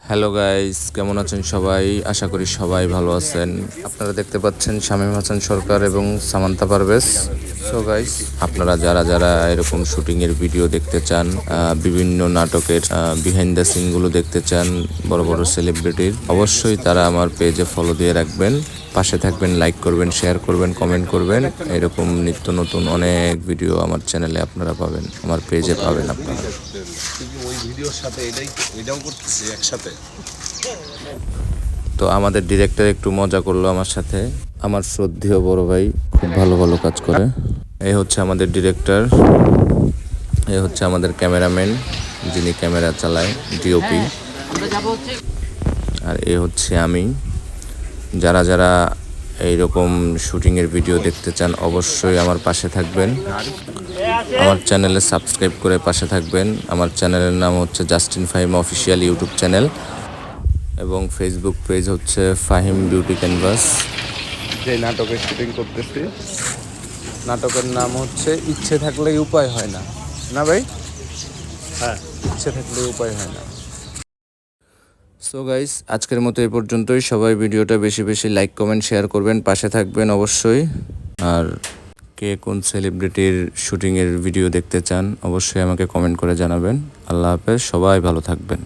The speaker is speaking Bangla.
হ্যালো গাইস, কেমন আছেন সবাই? আশা করি সবাই ভালো আছেন। আপনারা দেখতে পাচ্ছেন শামীম হাসান সরকার এবং সামান্তা পারভেজ। সো গাইস, আপনারা যারা যারা এরকম শুটিংয়ের ভিডিও দেখতে চান, বিভিন্ন নাটকের বিহাইন্ড দ্য সিনগুলো দেখতে চান বড় বড় সেলিব্রিটির, অবশ্যই তারা আমার পেজে ফলো দিয়ে রাখবেন, পাশে থাকবেন, লাইক করবেন, শেয়ার করবেন, কমেন্ট করবেন। এরকম নিত্য নতুন অনেক ভিডিও আমার চ্যানেলে আপনারা পাবেন, আমার পেজে পাবেন আপনারা। ওই ভিডিওর সাথে এটাও করতেছি একসাথে। তো আমাদের ডিরেক্টর একটু মজা করলো আমার সাথে। আমার শ্রদ্ধেয় বড় ভাই খুব ভালো ভালো কাজ করে। এই হচ্ছে আমাদের ডিরেক্টর, এই হচ্ছে আমাদের ক্যামেরাম্যান যিনি ক্যামেরা চালায়, ডিওপি। আর এ হচ্ছে আমি। যারা যারা এইরকম শুটিংয়ের ভিডিও দেখতে চান অবশ্যই আমার পাশে থাকবেন, আমার চ্যানেলে সাবস্ক্রাইব করে পাশে থাকবেন। আমার চ্যানেলের নাম হচ্ছে Justin Fahim official YouTube channel, এবং ফেসবুক পেজ হচ্ছে ফাহিম বিউটি ক্যানভাস। যে নাটকের শুটিং করতেছি, নাটকের নাম হচ্ছে ইচ্ছে থাকলেই উপায় হয় না। না ভাই? হ্যাঁ, ইচ্ছে থাকলেই উপায় হয় না। সো গাইস, আজকের মতো এই পর্যন্তই। সবাই ভিডিওটা বেশি বেশি লাইক, কমেন্ট, শেয়ার করবেন, পাশে থাকবেন অবশ্যই। আর কে কোন সেলিব্রিটির শুটিংয়ের ভিডিও দেখতে চান অবশ্যই আমাকে কমেন্ট করে জানাবেন। আল্লাহ হাফেজ, সবাই ভালো থাকবেন।